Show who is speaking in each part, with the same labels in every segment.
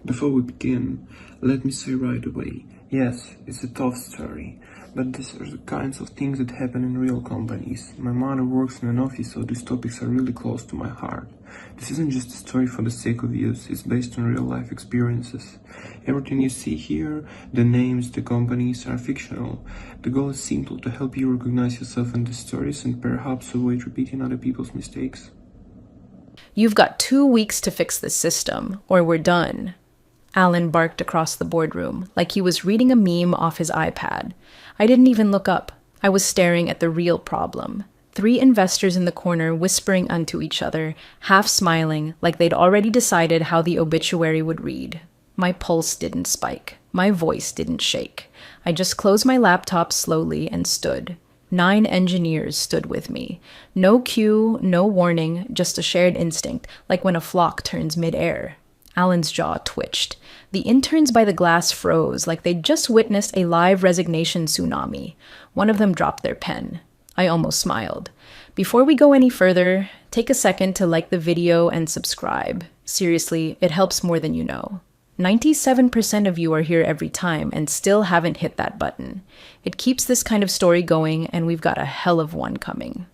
Speaker 1: Before we begin, let me say right away, yes, it's a tough story, but these are the kinds of things that happen in real companies. My mother works in an office, so these topics are really close to my heart. This isn't just a story for the sake of use, it's based on real life experiences. Everything you see here, the names, the companies, are fictional. The goal is simple, to help you recognize yourself in the stories and perhaps avoid repeating other people's mistakes.
Speaker 2: You've got 2 weeks to fix this system, or we're done. Alan barked across the boardroom, like he was reading a meme off his iPad. I didn't even look up. I was staring at the real problem. 3 investors in the corner whispering unto each other, half smiling, like they'd already decided how the obituary would read. My pulse didn't spike. My voice didn't shake. I just closed my laptop slowly and stood. 9 engineers stood with me. No cue, no warning, just a shared instinct, like when a flock turns midair. Alan's jaw twitched. The interns by the glass froze, like they'd just witnessed a live resignation tsunami. One of them dropped their pen. I almost smiled. Before we go any further, take a second to like the video and subscribe. Seriously, it helps more than you know. 97% of you are here every time and still haven't hit that button. It keeps this kind of story going, and we've got a hell of one coming.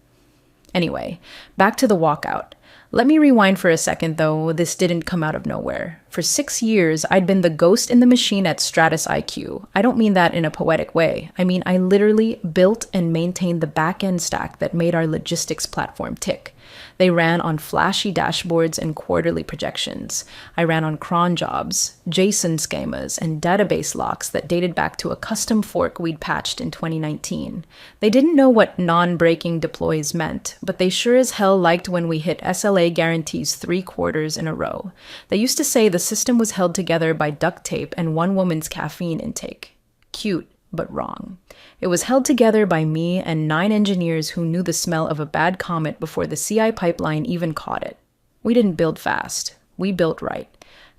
Speaker 2: Anyway, back to the walkout. Let me rewind for a second, though. This didn't come out of nowhere. For 6 years, I'd been the ghost in the machine at Stratus IQ. I don't mean that in a poetic way. I mean, I literally built and maintained the back-end stack that made our logistics platform tick. They ran on flashy dashboards and quarterly projections. I ran on cron jobs, JSON schemas, and database locks that dated back to a custom fork we'd patched in 2019. They didn't know what non-breaking deploys meant, but they sure as hell liked when we hit SLA guarantees 3 quarters in a row. They used to say the system was held together by duct tape and one woman's caffeine intake. Cute, but wrong. It was held together by me and 9 engineers who knew the smell of a bad comet before the CI pipeline even caught it. We didn't build fast. We built right.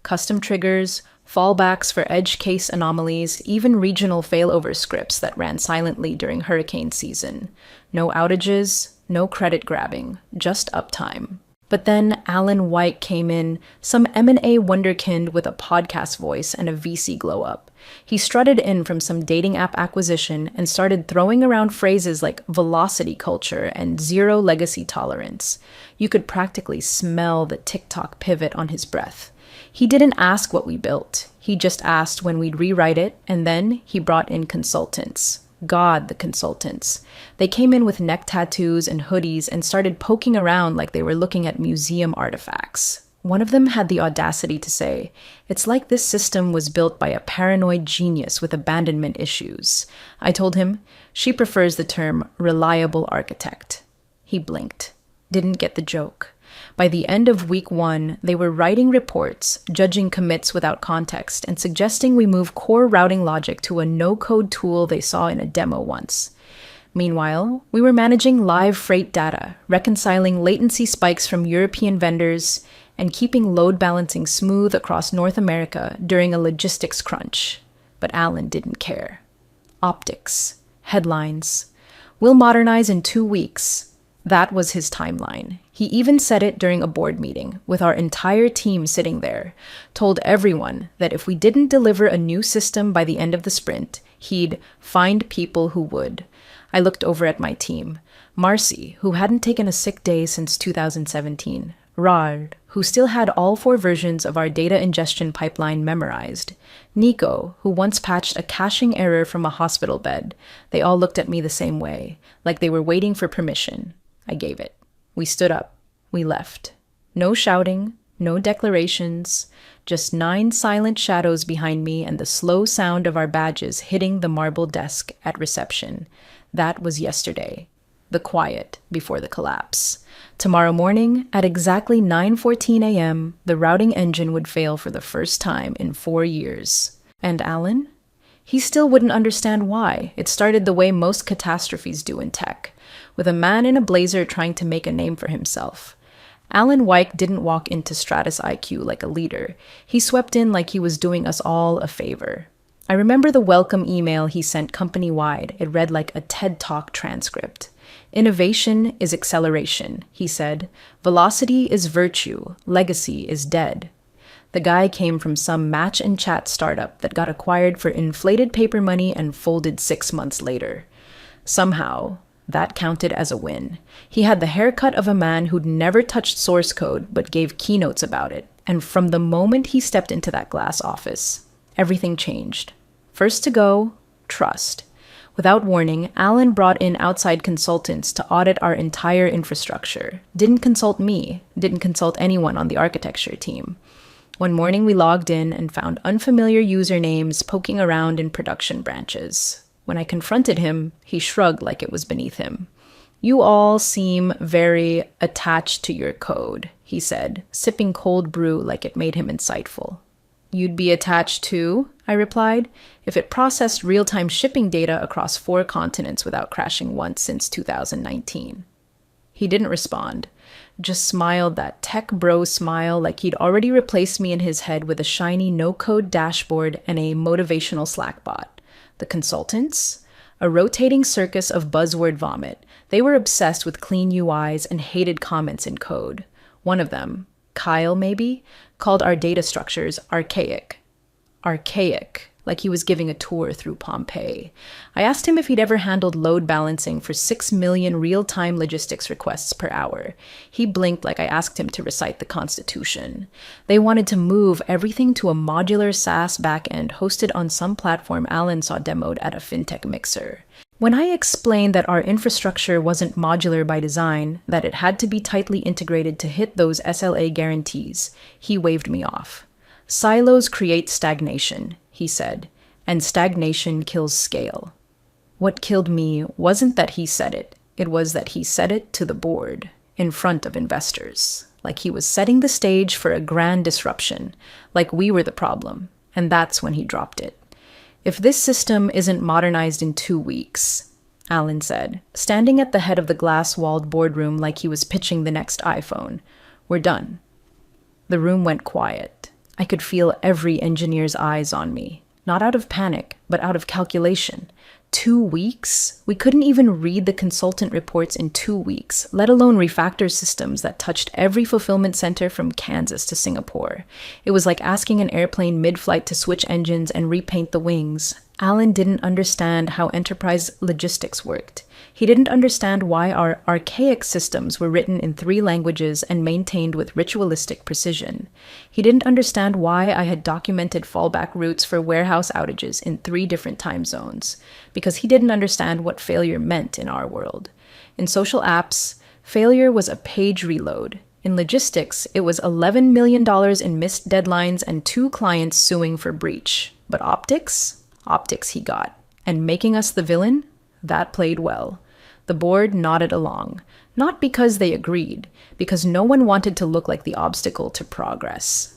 Speaker 2: Custom triggers, fallbacks for edge case anomalies, even regional failover scripts that ran silently during hurricane season. No outages, no credit grabbing, just uptime. But then Alan White came in, some M&A wunderkind with a podcast voice and a VC glow-up. He strutted in from some dating app acquisition and started throwing around phrases like velocity culture and zero legacy tolerance. You could practically smell the TikTok pivot on his breath. He didn't ask what we built. He just asked when we'd rewrite it, and then he brought in consultants. God, the consultants. They came in with neck tattoos and hoodies and started poking around like they were looking at museum artifacts. One of them had the audacity to say, "It's like this system was built by a paranoid genius with abandonment issues." I told him, "She prefers the term reliable architect." He blinked. Didn't get the joke. By the end of week 1, they were writing reports, judging commits without context, and suggesting we move core routing logic to a no-code tool they saw in a demo once. Meanwhile, we were managing live freight data, reconciling latency spikes from European vendors, and keeping load balancing smooth across North America during a logistics crunch. But Alan didn't care. Optics. Headlines. We'll modernize in 2 weeks. That was his timeline. He even said it during a board meeting, with our entire team sitting there, told everyone that if we didn't deliver a new system by the end of the sprint, he'd find people who would. I looked over at my team. Marcy, who hadn't taken a sick day since 2017. Rard, who still had all 4 versions of our data ingestion pipeline memorized. Nico, who once patched a caching error from a hospital bed. They all looked at me the same way, like they were waiting for permission. I gave it. We stood up. We left. No shouting, no declarations, just 9 silent shadows behind me and the slow sound of our badges hitting the marble desk at reception. That was yesterday. The quiet before the collapse. Tomorrow morning, at exactly 9:14 a.m., the routing engine would fail for the first time in 4 years. And Alan? He still wouldn't understand why. It started the way most catastrophes do in tech, with a man in a blazer trying to make a name for himself. Alan White didn't walk into Stratus IQ like a leader. He swept in like he was doing us all a favor. I remember the welcome email he sent company-wide. It read like a TED Talk transcript. "Innovation is acceleration," he said. "Velocity is virtue. Legacy is dead." The guy came from some match and chat startup that got acquired for inflated paper money and folded 6 months later. Somehow, that counted as a win. He had the haircut of a man who'd never touched source code but gave keynotes about it. And from the moment he stepped into that glass office, everything changed. First to go, trust. Without warning, Alan brought in outside consultants to audit our entire infrastructure. Didn't consult me, didn't consult anyone on the architecture team. One morning we logged in and found unfamiliar usernames poking around in production branches. When I confronted him, he shrugged like it was beneath him. "You all seem very attached to your code," he said, sipping cold brew like it made him insightful. "You'd be attached to," I replied, "if it processed real-time shipping data across 4 continents without crashing once since 2019. He didn't respond, just smiled that tech bro smile like he'd already replaced me in his head with a shiny no-code dashboard and a motivational Slack bot. The consultants? A rotating circus of buzzword vomit. They were obsessed with clean UIs and hated comments in code. One of them, Kyle maybe, called our data structures archaic. Archaic, like he was giving a tour through Pompeii. I asked him if he'd ever handled load balancing for 6 million real-time logistics requests per hour. He blinked like I asked him to recite the Constitution. They wanted to move everything to a modular SaaS backend hosted on some platform Alan saw demoed at a fintech mixer. When I explained that our infrastructure wasn't modular by design, that it had to be tightly integrated to hit those SLA guarantees, he waved me off. "Silos create stagnation," he said, "and stagnation kills scale." What killed me wasn't that he said it was that he said it to the board, in front of investors, like he was setting the stage for a grand disruption, like we were the problem, and that's when he dropped it. "If this system isn't modernized in 2 weeks," Alan said, standing at the head of the glass-walled boardroom like he was pitching the next iPhone, "we're done." The room went quiet. I could feel every engineer's eyes on me, not out of panic, but out of calculation. 2 weeks? We couldn't even read the consultant reports in 2 weeks, let alone refactor systems that touched every fulfillment center from Kansas to Singapore. It was like asking an airplane mid-flight to switch engines and repaint the wings. Alan didn't understand how enterprise logistics worked. He didn't understand why our archaic systems were written in 3 languages and maintained with ritualistic precision. He didn't understand why I had documented fallback routes for warehouse outages in 3 different time zones, because he didn't understand what failure meant in our world. In social apps, failure was a page reload. In logistics, it was $11 million in missed deadlines and 2 clients suing for breach. But optics? Optics he got. And making us the villain? That played well. The board nodded along, not because they agreed, because no one wanted to look like the obstacle to progress.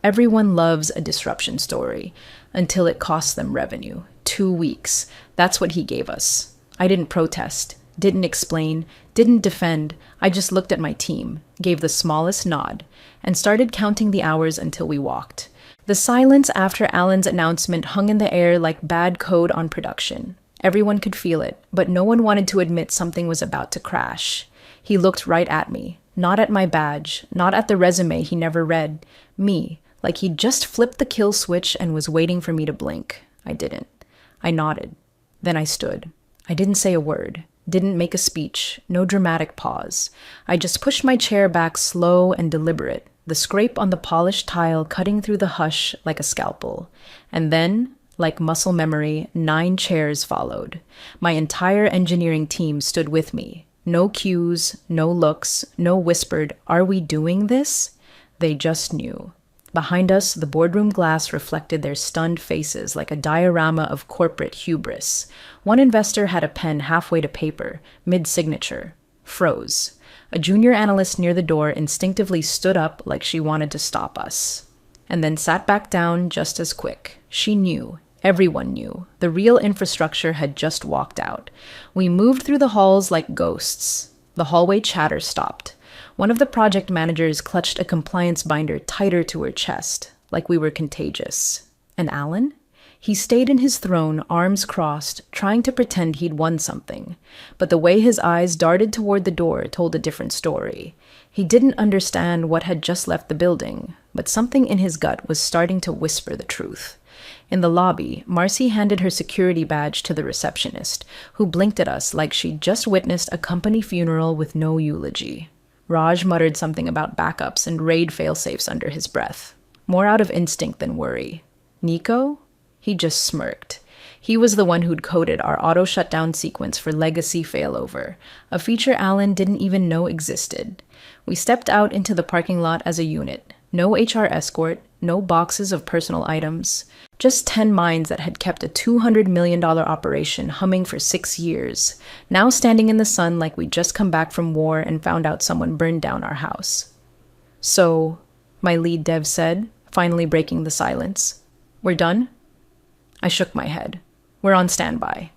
Speaker 2: Everyone loves a disruption story, until it costs them revenue. 2 weeks. That's what he gave us. I didn't protest, didn't explain, didn't defend. I just looked at my team, gave the smallest nod, and started counting the hours until we walked. The silence after Alan's announcement hung in the air like bad code on production. Everyone could feel it, but no one wanted to admit something was about to crash. He looked right at me, not at my badge, not at the resume he never read. Me, like he'd just flipped the kill switch and was waiting for me to blink. I didn't. I nodded. Then I stood. I didn't say a word, didn't make a speech, no dramatic pause. I just pushed my chair back slow and deliberate, the scrape on the polished tile cutting through the hush like a scalpel. And then, like muscle memory, 9 chairs followed. My entire engineering team stood with me. No cues, no looks, no whispered, "Are we doing this?" They just knew. Behind us, the boardroom glass reflected their stunned faces like a diorama of corporate hubris. One investor had a pen halfway to paper, mid-signature. Froze. A junior analyst near the door instinctively stood up like she wanted to stop us. And then sat back down just as quick. She knew. Everyone knew. The real infrastructure had just walked out. We moved through the halls like ghosts. The hallway chatter stopped. One of the project managers clutched a compliance binder tighter to her chest, like we were contagious. And Alan? He stayed in his throne, arms crossed, trying to pretend he'd won something. But the way his eyes darted toward the door told a different story. He didn't understand what had just left the building, but something in his gut was starting to whisper the truth. In the lobby, Marcy handed her security badge to the receptionist, who blinked at us like she'd just witnessed a company funeral with no eulogy. Raj muttered something about backups and RAID failsafes under his breath, more out of instinct than worry. Nico? He just smirked. He was the one who'd coded our auto shutdown sequence for legacy failover, a feature Alan didn't even know existed. We stepped out into the parking lot as a unit. No HR escort, no boxes of personal items. Just 10 minds that had kept a $200 million operation humming for 6 years, now standing in the sun like we'd just come back from war and found out someone burned down our house. So, my lead dev said, finally breaking the silence, "We're done?" I shook my head. "We're on standby."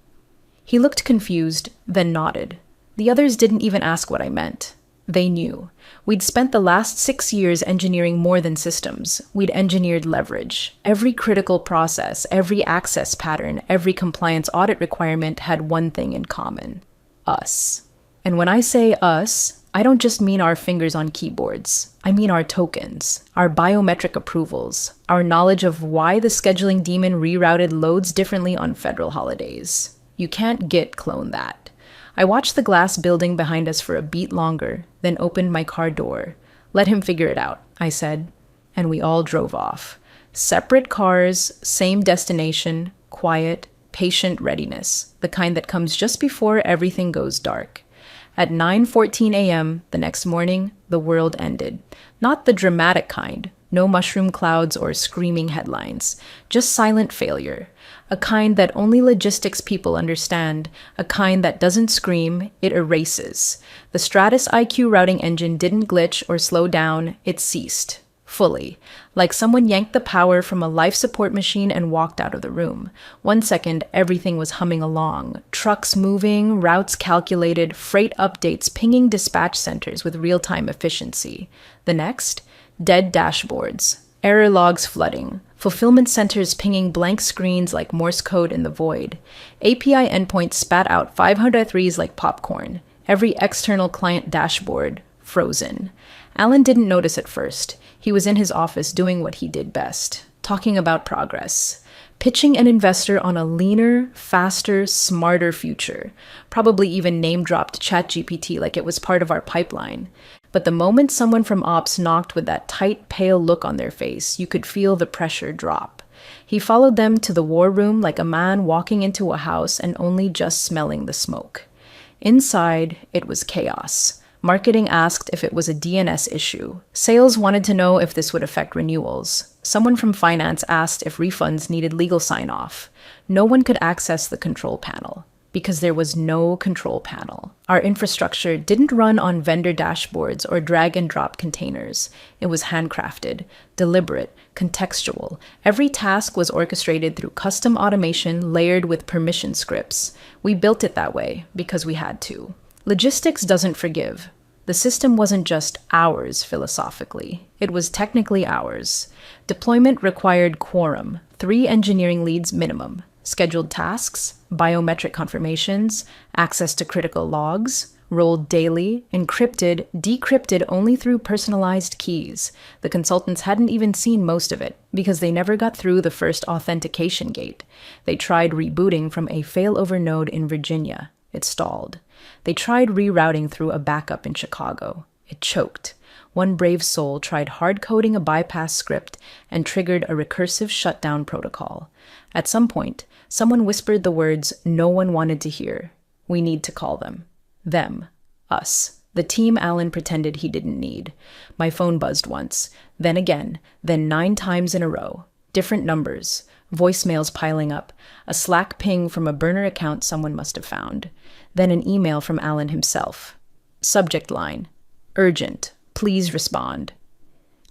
Speaker 2: He looked confused, then nodded. The others didn't even ask what I meant. They knew. We'd spent the last 6 years engineering more than systems. We'd engineered leverage. Every critical process, every access pattern, every compliance audit requirement had one thing in common: us. And when I say us, I don't just mean our fingers on keyboards. I mean our tokens, our biometric approvals, our knowledge of why the scheduling demon rerouted loads differently on federal holidays. You can't Git clone that. I watched the glass building behind us for a beat longer, then opened my car door. "Let him figure it out," I said, and we all drove off. Separate cars, same destination, quiet, patient readiness, the kind that comes just before everything goes dark. At 9:14 a.m. the next morning, the world ended. Not the dramatic kind, no mushroom clouds or screaming headlines, just silent failure. A kind that only logistics people understand, a kind that doesn't scream, it erases. The Stratus IQ routing engine didn't glitch or slow down, it ceased. Fully. Like someone yanked the power from a life support machine and walked out of the room. 1 second, everything was humming along. Trucks moving, routes calculated, freight updates pinging dispatch centers with real-time efficiency. The next, dead dashboards. Error logs flooding. Fulfillment centers pinging blank screens like Morse code in the void. API endpoints spat out 503s like popcorn. Every external client dashboard frozen. Alan didn't notice at first. He was in his office doing what he did best, talking about progress. Pitching an investor on a leaner, faster, smarter future. Probably even name-dropped ChatGPT like it was part of our pipeline. But the moment someone from Ops knocked with that tight, pale look on their face, you could feel the pressure drop. He followed them to the war room like a man walking into a house and only just smelling the smoke. Inside, it was chaos. Marketing asked if it was a DNS issue. Sales wanted to know if this would affect renewals. Someone from finance asked if refunds needed legal sign-off. No one could access the control panel. Because there was no control panel. Our infrastructure didn't run on vendor dashboards or drag and drop containers. It was handcrafted, deliberate, contextual. Every task was orchestrated through custom automation layered with permission scripts. We built it that way because we had to. Logistics doesn't forgive. The system wasn't just ours philosophically. It was technically ours. Deployment required quorum, 3 engineering leads minimum. Scheduled tasks, biometric confirmations, access to critical logs, rolled daily, encrypted, decrypted only through personalized keys. The consultants hadn't even seen most of it because they never got through the first authentication gate. They tried rebooting from a failover node in Virginia. It stalled. They tried rerouting through a backup in Chicago. It choked. One brave soul tried hard-coding a bypass script and triggered a recursive shutdown protocol. At some point, someone whispered the words no one wanted to hear. We need to call them. Them. Us. The team Alan pretended he didn't need. My phone buzzed once, then again, then 9 times in a row. Different numbers. Voicemails piling up. A Slack ping from a burner account someone must have found. Then an email from Alan himself. Subject line. Urgent. Please respond.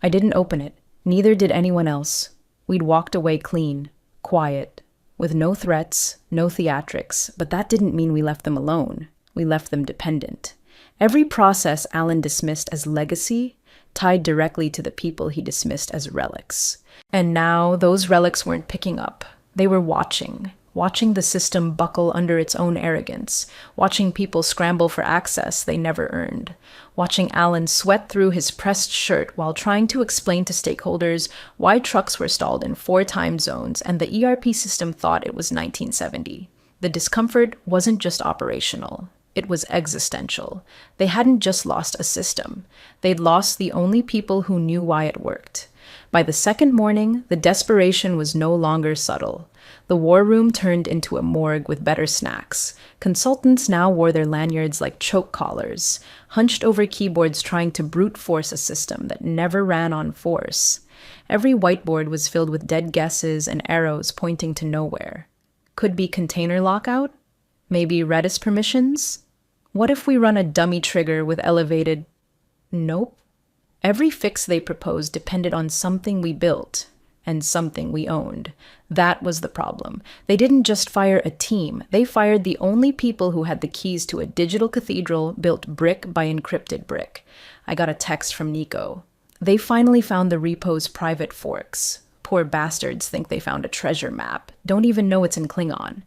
Speaker 2: I didn't open it. Neither did anyone else. We'd walked away clean, quiet, with no threats, no theatrics, but that didn't mean we left them alone. We left them dependent. Every process Alan dismissed as legacy tied directly to the people he dismissed as relics. And now those relics weren't picking up. They were watching. watching the system buckle under its own arrogance, watching people scramble for access they never earned, watching Alan sweat through his pressed shirt while trying to explain to stakeholders why trucks were stalled in 4 time zones and the ERP system thought it was 1970. The discomfort wasn't just operational. It was existential. They hadn't just lost a system. They'd lost the only people who knew why it worked. By the second morning, the desperation was no longer subtle. The war room turned into a morgue with better snacks. Consultants now wore their lanyards like choke collars, hunched over keyboards trying to brute force a system that never ran on force. Every whiteboard was filled with dead guesses and arrows pointing to nowhere. Could be container lockout? Maybe Redis permissions? What if we run a dummy trigger with elevated... Nope. Every fix they proposed depended on something we built and something we owned. That was the problem. They didn't just fire a team. They fired the only people who had the keys to a digital cathedral built brick by encrypted brick. I got a text from Nico. They finally found the repo's private forks. Poor bastards think they found a treasure map. Don't even know it's in Klingon.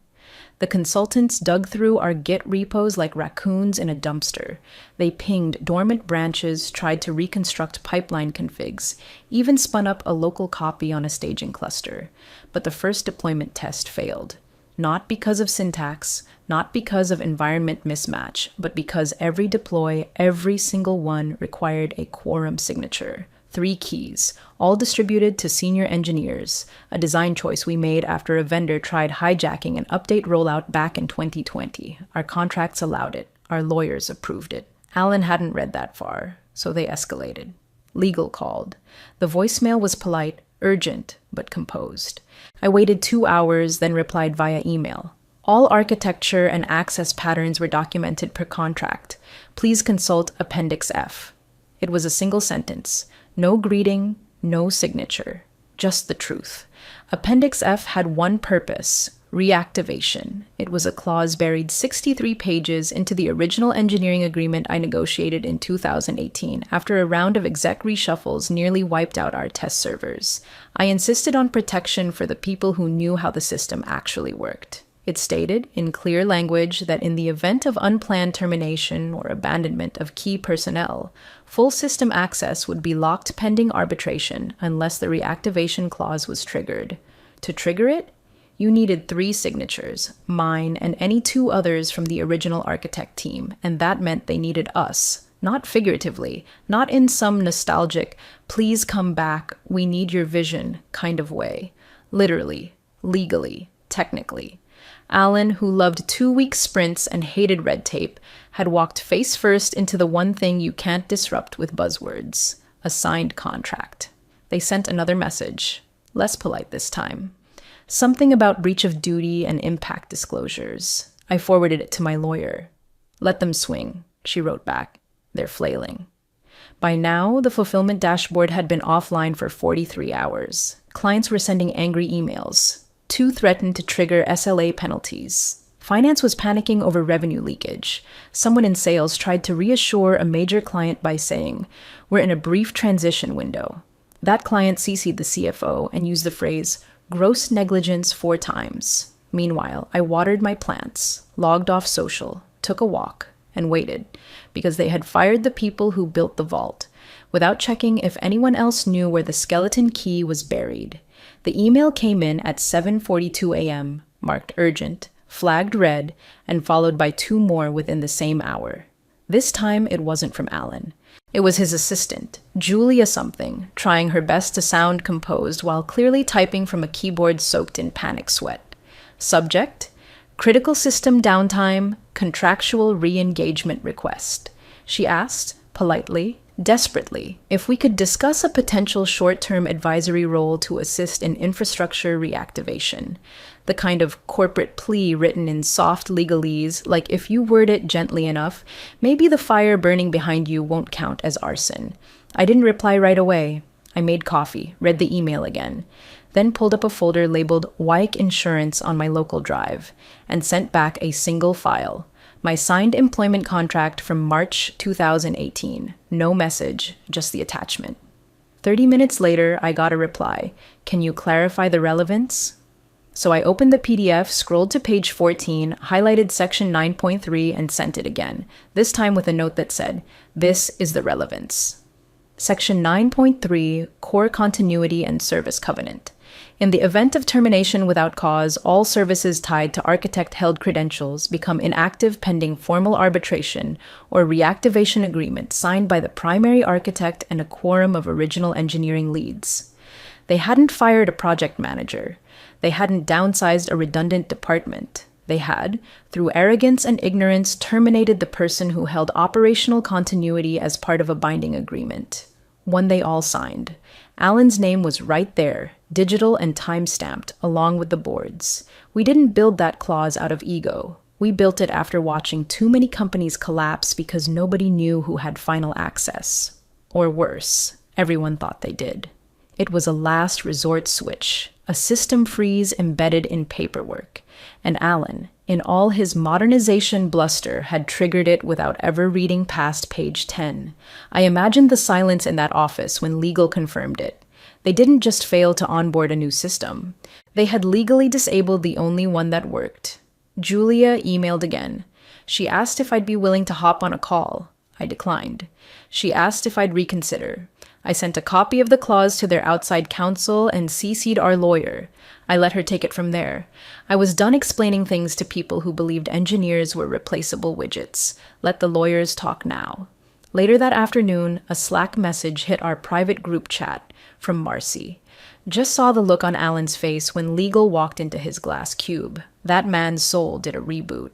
Speaker 2: The consultants dug through our Git repos like raccoons in a dumpster. They pinged dormant branches, tried to reconstruct pipeline configs, even spun up a local copy on a staging cluster. But the first deployment test failed. Not because of syntax, not because of environment mismatch, but because every deploy, every single one, required a quorum signature. 3 keys, all distributed to senior engineers, a design choice we made after a vendor tried hijacking an update rollout back in 2020. Our contracts allowed it. Our lawyers approved it. Alan hadn't read that far, so they escalated. Legal called. The voicemail was polite, urgent, but composed. I waited 2 hours, then replied via email. All architecture and access patterns were documented per contract. Please consult Appendix F. It was a single sentence. No greeting, no signature, just the truth. Appendix F had one purpose, reactivation. It was a clause buried 63 pages into the original engineering agreement I negotiated in 2018 after a round of exec reshuffles nearly wiped out our test servers. I insisted on protection for the people who knew how the system actually worked. It stated, in clear language, that in the event of unplanned termination or abandonment of key personnel, full system access would be locked pending arbitration unless the reactivation clause was triggered. To trigger it, you needed 3 signatures, mine and any 2 others from the original architect team, and that meant they needed us. Not figuratively, not in some nostalgic, please come back, we need your vision kind of way. Literally, legally, technically. Alan, who loved 2-week sprints and hated red tape, had walked face first into the one thing you can't disrupt with buzzwords, a signed contract. They sent another message, less polite this time. Something about breach of duty and impact disclosures. I forwarded it to my lawyer. Let them swing, she wrote back. They're flailing. By now, the fulfillment dashboard had been offline for 43 hours. Clients were sending angry emails. 2 threatened to trigger SLA penalties. Finance was panicking over revenue leakage. Someone in sales tried to reassure a major client by saying, "We're in a brief transition window." That client CC'd the CFO and used the phrase, "gross negligence 4 times." Meanwhile, I watered my plants, logged off social, took a walk, and waited, because they had fired the people who built the vault, without checking if anyone else knew where the skeleton key was buried. The email came in at 7:42 a.m., marked urgent, flagged red, and followed by 2 more within the same hour. This time, it wasn't from Alan. It was his assistant, Julia something, trying her best to sound composed while clearly typing from a keyboard soaked in panic sweat. Subject: critical system downtime, contractual re-engagement request. She asked, politely, desperately, if we could discuss a potential short-term advisory role to assist in infrastructure reactivation. The kind of corporate plea written in soft legalese, like if you word it gently enough, maybe the fire burning behind you won't count as arson. I didn't reply right away. I made coffee, read the email again, then pulled up a folder labeled Wyke Insurance on my local drive, and sent back a single file. My signed employment contract from March 2018. No message, just the attachment. 30 minutes later, I got a reply. Can you clarify the relevance? So I opened the PDF, scrolled to page 14, highlighted section 9.3, and sent it again, this time with a note that said, "This is the relevance." Section 9.3, Core Continuity and Service Covenant. In the event of termination without cause, all services tied to architect-held credentials become inactive pending formal arbitration or reactivation agreement signed by the primary architect and a quorum of original engineering leads. They hadn't fired a project manager. They hadn't downsized a redundant department. They had, through arrogance and ignorance, terminated the person who held operational continuity as part of a binding agreement. One they all signed. Alan's name was right there, digital and time-stamped, along with the board's. We didn't build that clause out of ego. We built it after watching too many companies collapse because nobody knew who had final access. Or worse, everyone thought they did. It was a last resort switch, a system freeze embedded in paperwork. And Alan, in all his modernization bluster, had triggered it without ever reading past page 10. I imagined the silence in that office when legal confirmed it. They didn't just fail to onboard a new system. They had legally disabled the only one that worked. Julia emailed again. She asked if I'd be willing to hop on a call. I declined. She asked if I'd reconsider. I sent a copy of the clause to their outside counsel and CC'd our lawyer. I let her take it from there. I was done explaining things to people who believed engineers were replaceable widgets. Let the lawyers talk now. Later that afternoon, a Slack message hit our private group chat from Marcy. Just saw the look on Alan's face when legal walked into his glass cube. That man's soul did a reboot.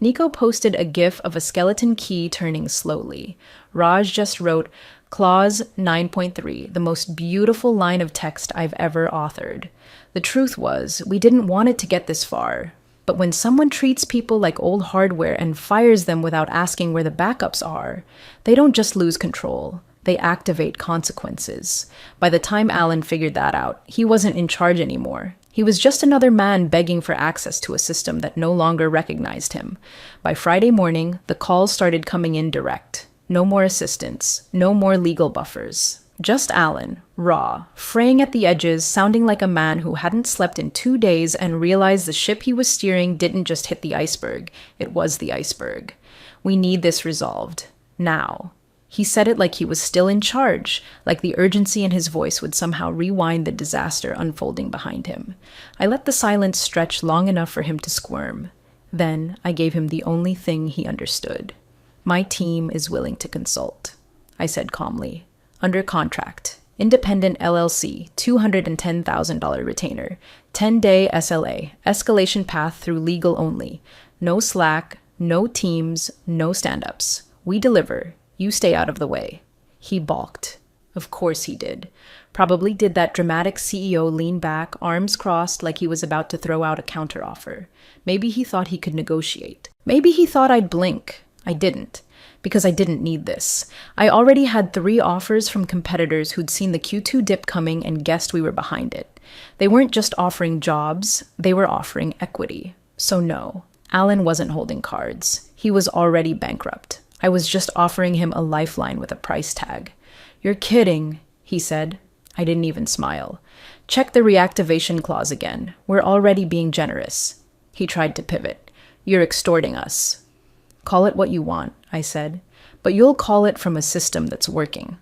Speaker 2: Nico posted a gif of a skeleton key turning slowly. Raj just wrote, Clause 9.3, the most beautiful line of text I've ever authored. The truth was, we didn't want it to get this far. But when someone treats people like old hardware and fires them without asking where the backups are, they don't just lose control. They activate consequences. By the time Alan figured that out, he wasn't in charge anymore. He was just another man begging for access to a system that no longer recognized him. By Friday morning, the calls started coming in direct. No more assistants, no more legal buffers. Just Alan, raw, fraying at the edges, sounding like a man who hadn't slept in 2 days and realized the ship he was steering didn't just hit the iceberg, it was the iceberg. We need this resolved. Now. He said it like he was still in charge, like the urgency in his voice would somehow rewind the disaster unfolding behind him. I let the silence stretch long enough for him to squirm. Then I gave him the only thing he understood. My team is willing to consult, I said calmly. Under contract. Independent LLC, $210,000 retainer. 10-day SLA. Escalation path through legal only. No Slack, no Teams, no stand-ups. We deliver. You stay out of the way. He balked. Of course he did. Probably did that dramatic CEO lean back, arms crossed like he was about to throw out a counteroffer. Maybe he thought he could negotiate. Maybe he thought I'd blink. I didn't. Because I didn't need this. I already had 3 offers from competitors who'd seen the Q2 dip coming and guessed we were behind it. They weren't just offering jobs, they were offering equity. So no, Alan wasn't holding cards. He was already bankrupt. I was just offering him a lifeline with a price tag. You're kidding, he said. I didn't even smile. Check the reactivation clause again. We're already being generous. He tried to pivot. You're extorting us. Call it what you want, I said, but you'll call it from a system that's working.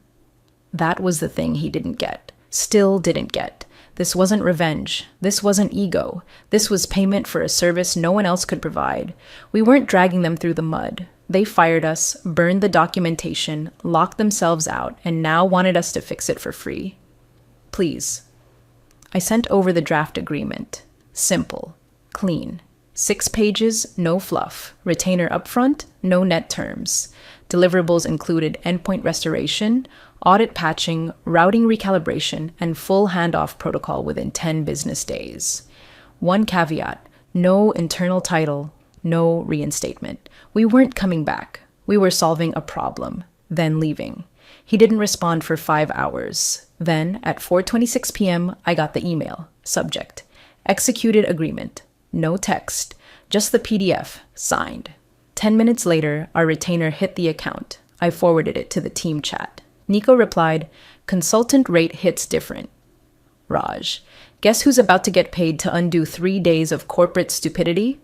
Speaker 2: That was the thing he didn't get. Still didn't get. This wasn't revenge. This wasn't ego. This was payment for a service no one else could provide. We weren't dragging them through the mud. They fired us, burned the documentation, locked themselves out, and now wanted us to fix it for free. Please. I sent over the draft agreement. Simple. Clean. 6 pages, no fluff. Retainer upfront, no net terms. Deliverables included endpoint restoration, audit patching, routing recalibration, and full handoff protocol within 10 business days. One caveat, no internal title, no reinstatement. We weren't coming back. We were solving a problem, then leaving. He didn't respond for 5 hours. Then, at 4:26 p.m., I got the email. Subject, executed agreement. No text, just the PDF, signed. 10 minutes later, our retainer hit the account. I forwarded it to the team chat. Nico replied, consultant rate hits different. Raj, guess who's about to get paid to undo 3 days of corporate stupidity?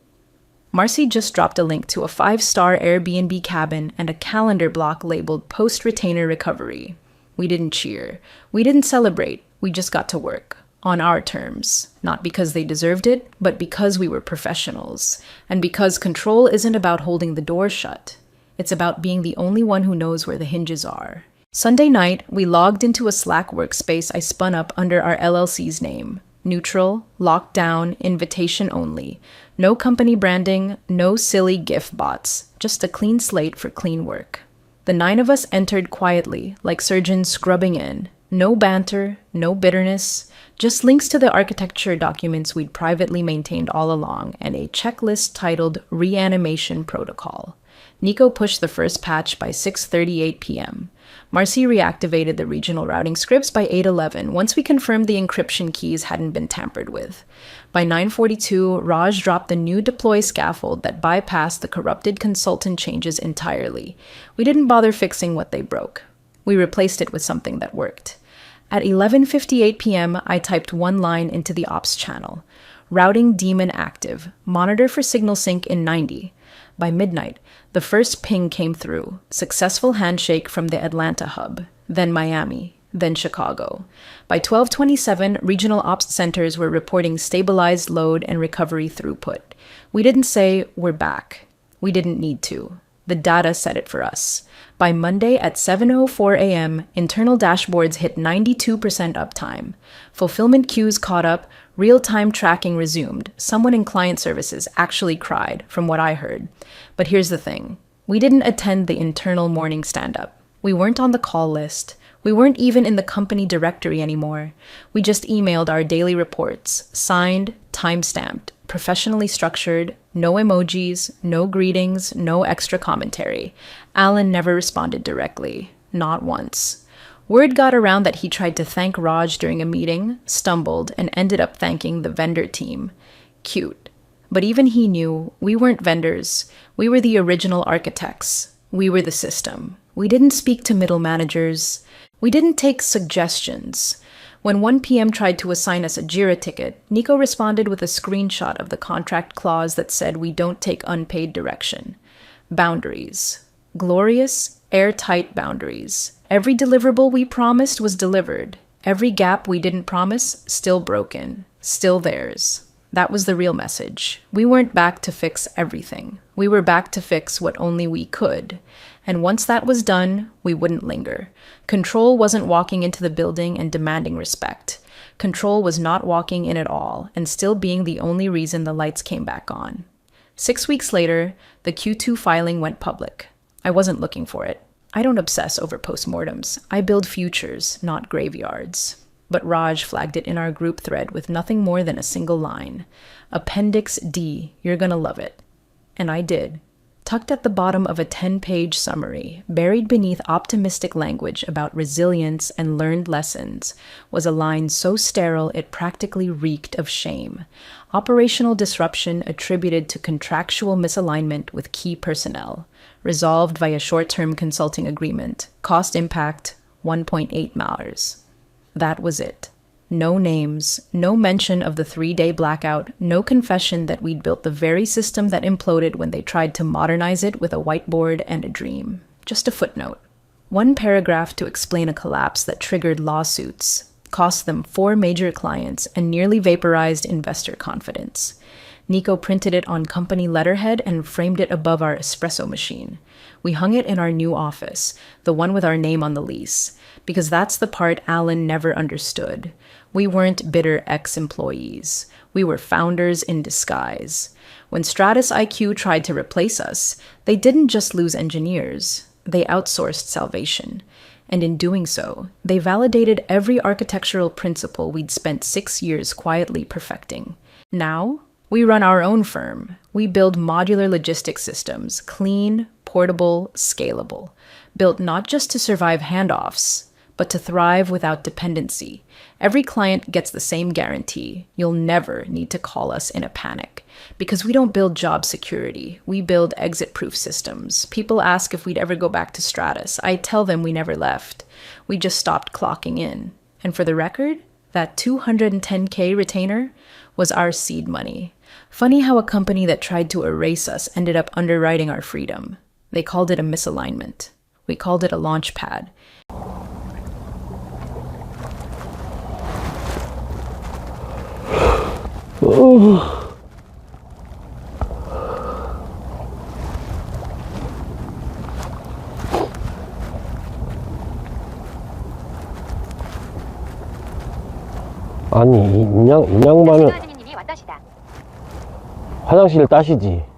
Speaker 2: Marcy just dropped a link to a 5-star Airbnb cabin and a calendar block labeled Post-Retainer Recovery. We didn't cheer. We didn't celebrate. We just got to work. On our terms. Not because they deserved it, but because we were professionals. And because control isn't about holding the door shut. It's about being the only one who knows where the hinges are. Sunday night, we logged into a Slack workspace I spun up under our LLC's name. Neutral, locked down, invitation only. No company branding, no silly GIF bots. Just a clean slate for clean work. The 9 of us entered quietly, like surgeons scrubbing in. No banter, no bitterness, just links to the architecture documents we'd privately maintained all along and a checklist titled Reanimation Protocol. Nico pushed the first patch by 6:38 p.m. Marcy reactivated the regional routing scripts by 8:11 once we confirmed the encryption keys hadn't been tampered with. By 9:42, Raj dropped the new deploy scaffold that bypassed the corrupted consultant changes entirely. We didn't bother fixing what they broke. We replaced it with something that worked. At 11:58 p.m., I typed one line into the ops channel. Routing daemon active. Monitor for signal sync in 90. By midnight, the first ping came through. Successful handshake from the Atlanta hub, then Miami, then Chicago. By 12:27, regional ops centers were reporting stabilized load and recovery throughput. We didn't say, we're back. We didn't need to. The data said it for us. By Monday at 7:04 a.m., internal dashboards hit 92% uptime. Fulfillment queues caught up, real-time tracking resumed. Someone in client services actually cried, from what I heard. But here's the thing. We didn't attend the internal morning stand-up. We weren't on the call list. We weren't even in the company directory anymore. We just emailed our daily reports, signed, time-stamped, professionally structured, no emojis, no greetings, no extra commentary. Alan never responded directly. Not once. Word got around that he tried to thank Raj during a meeting, stumbled, and ended up thanking the vendor team. Cute. But even he knew we weren't vendors. We were the original architects. We were the system. We didn't speak to middle managers. We didn't take suggestions. When 1 p.m. tried to assign us a JIRA ticket, Nico responded with a screenshot of the contract clause that said we don't take unpaid direction. Boundaries. Glorious, airtight boundaries. Every deliverable we promised was delivered. Every gap we didn't promise, still broken. Still theirs. That was the real message. We weren't back to fix everything. We were back to fix what only we could. And once that was done, we wouldn't linger. Control wasn't walking into the building and demanding respect. Control was not walking in at all and still being the only reason the lights came back on. 6 weeks later, the Q2 filing went public. I wasn't looking for it. I don't obsess over postmortems. I build futures, not graveyards. But Raj flagged it in our group thread with nothing more than a single line. Appendix D, you're gonna love it. And I did. Tucked at the bottom of a 10-page summary, buried beneath optimistic language about resilience and learned lessons, was a line so sterile it practically reeked of shame. Operational disruption attributed to contractual misalignment with key personnel. Resolved via short-term consulting agreement. Cost impact, 1.8 Mars. That was it. No names, no mention of the 3-day blackout, no confession that we'd built the very system that imploded when they tried to modernize it with a whiteboard and a dream. Just a footnote. One paragraph to explain a collapse that triggered lawsuits, cost them 4 major clients, and nearly vaporized investor confidence. Nico printed it on company letterhead and framed it above our espresso machine. We hung it in our new office, the one with our name on the lease, because that's the part Alan never understood. We weren't bitter ex-employees. We were founders in disguise. When Stratus IQ tried to replace us, they didn't just lose engineers. They outsourced salvation. And in doing so, they validated every architectural principle we'd spent 6 years quietly perfecting. Now, we run our own firm. We build modular logistics systems, clean, portable, scalable, built not just to survive handoffs, but to thrive without dependency. Every client gets the same guarantee. You'll never need to call us in a panic. Because we don't build job security. We build exit-proof systems. People ask if we'd ever go back to Stratus. I tell them we never left. We just stopped clocking in. And for the record, That 210K retainer was our seed money. Funny how a company that tried to erase us ended up underwriting our freedom. They called it a misalignment. We called it a launch pad.
Speaker 3: 아니 이 양반은 화장실 따시지.